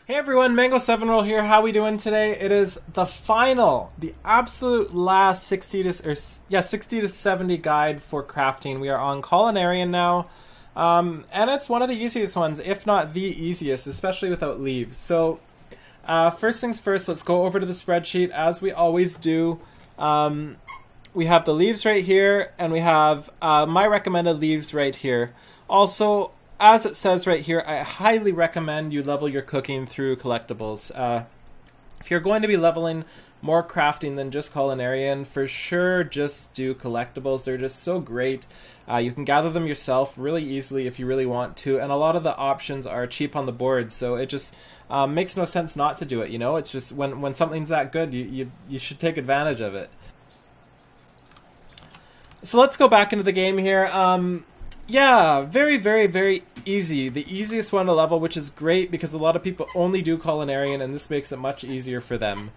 Hey everyone, Mango7Roll here. How we doing today? It is the absolute last 60 to 70 guide for crafting. We are on Culinarian now, and it's one of the easiest ones, if not the easiest, especially without leaves. So, first things first, let's go over to the spreadsheet as we always do. We have the leaves right here, and we have my recommended leaves right here. Also, as it says right here, I highly recommend you level your cooking through Collectables. If you're going to be leveling more crafting than just Culinarian, for sure just do Collectables. They're just so great. You can gather them yourself really easily if you really want to, and a lot of the options are cheap on the board, so it just makes no sense not to do it, you know? It's just when something's that good, you should take advantage of it. So let's go back into the game here. Yeah, very, very, very easy. The easiest one to level, which is great because a lot of people only do Culinarian, and this makes it much easier for them.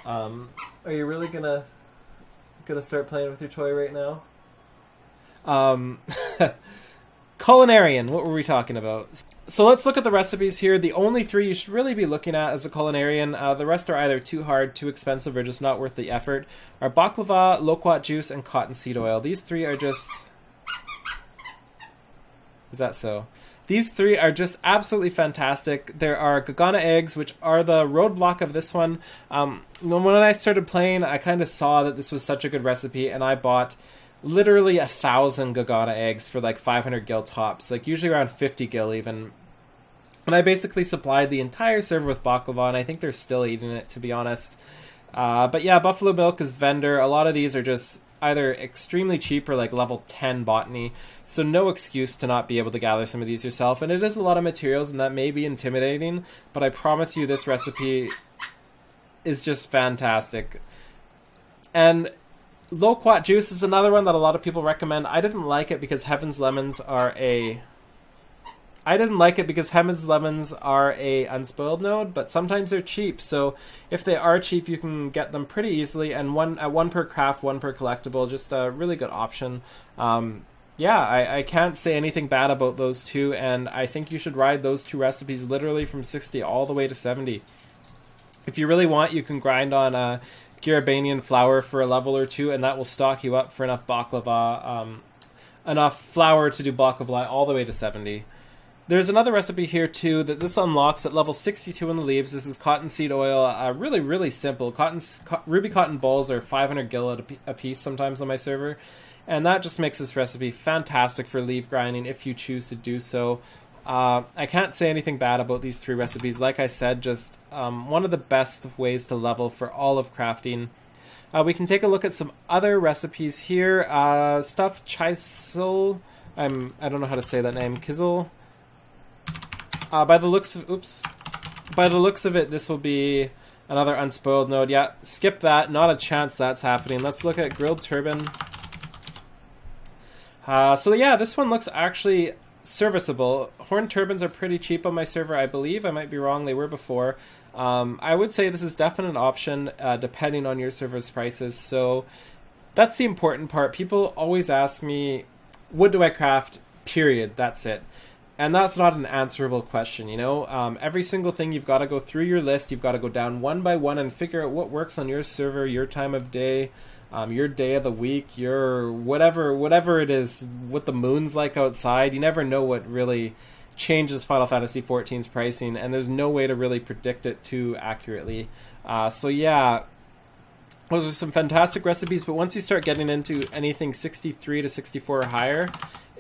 Are you really gonna start playing with your toy right now? Culinarian, what were we talking about? So let's look at the recipes here. The only three you should really be looking at as a Culinarian, the rest are either too hard, too expensive, or just not worth the effort, are Baklava, Loquat Juice, and Cottonseed Oil. These three are just... Is that so? These three are just absolutely fantastic. There are Gagana eggs, which are the roadblock of this one. When I started playing, I kind of saw that this was such a good recipe, and I bought literally 1,000 Gagana eggs for like 500 gil tops, like usually around 50 gil even. And I basically supplied the entire server with baklava, and I think they're still eating it, to be honest. But yeah, buffalo milk is vendor. A lot of these are just either extremely cheap or like level 10 botany, so no excuse to not be able to gather some of these yourself. And it is a lot of materials, and that may be intimidating, but I promise you this recipe is just fantastic. And Loquat Juice is another one that a lot of people recommend. I didn't like it because Heaven's Lemons are a unspoiled node, but sometimes they're cheap. So if they are cheap, you can get them pretty easily, and one per craft, one per collectible, just a really good option. Yeah, I can't say anything bad about those two, and I think you should ride those two recipes literally from 60 all the way to 70. If you really want, you can grind on Garabanian flour for a level or two, and that will stock you up for enough baklava, enough flour to do baklava all the way to 70. There's another recipe here too that this unlocks at level 62 in the leaves. This is Cottonseed Oil. Really, really simple. Ruby cotton balls are 500 gil a piece sometimes on my server, and that just makes this recipe fantastic for leaf grinding if you choose to do so. I can't say anything bad about these three recipes. Like I said, just one of the best ways to level for all of crafting. We can take a look at some other recipes here. Stuffed chisel. I don't know how to say that name. Kizel. By the looks of it, this will be another unspoiled node. Yeah, skip that. Not a chance that's happening. Let's look at grilled turban. So yeah, this one looks actually serviceable. Horned turbans are pretty cheap on my server, I believe. I might be wrong. They were before. I would say this is definitely an option depending on your server's prices. So that's the important part. People always ask me, what do I craft? Period. That's it. And that's not an answerable question, you know? Every single thing, you've got to go through your list. You've got to go down one by one and figure out what works on your server, your time of day, your day of the week, your whatever it is, what the moon's like outside. You never know what really changes Final Fantasy XIV's pricing, and there's no way to really predict it too accurately. So yeah, those are some fantastic recipes, but once you start getting into anything 63 to 64 or higher,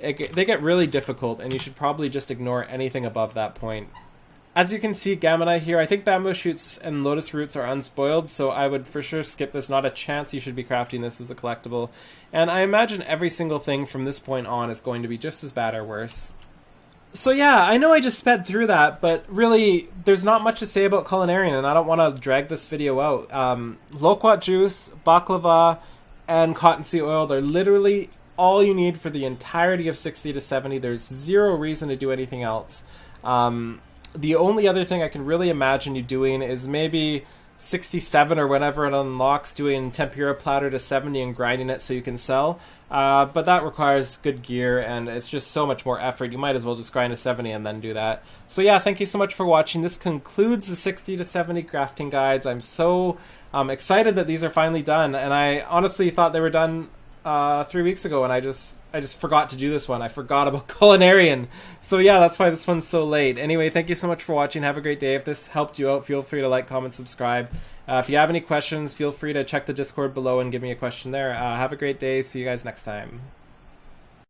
they get really difficult, and you should probably just ignore anything above that point. As you can see, Gamma here, I think bamboo shoots and lotus roots are unspoiled, so I would for sure skip this. Not a chance you should be crafting this as a collectible. And I imagine every single thing from this point on is going to be just as bad or worse. So yeah, I know I just sped through that, but really, there's not much to say about Culinarian, and I don't want to drag this video out. Loquat Juice, Baklava, and Cottonseed Oil, they're literally all you need for the entirety of 60 to 70. There's zero reason to do anything else. The only other thing I can really imagine you doing is maybe 67 or whenever it unlocks, doing tempura platter to 70 and grinding it so you can sell. But that requires good gear, and it's just so much more effort. You might as well just grind to 70 and then do that. So yeah, thank you so much for watching. This concludes the 60 to 70 crafting guides. I'm so excited that these are finally done, and I honestly thought they were done 3 weeks ago, and I just forgot to do this one. I forgot about Culinarian. So yeah, that's why this one's so late. Anyway, thank you so much for watching. Have a great day. If this helped you out, feel free to like, comment, subscribe. If you have any questions, feel free to check the Discord below and give me a question there. Have a great day. See you guys next time.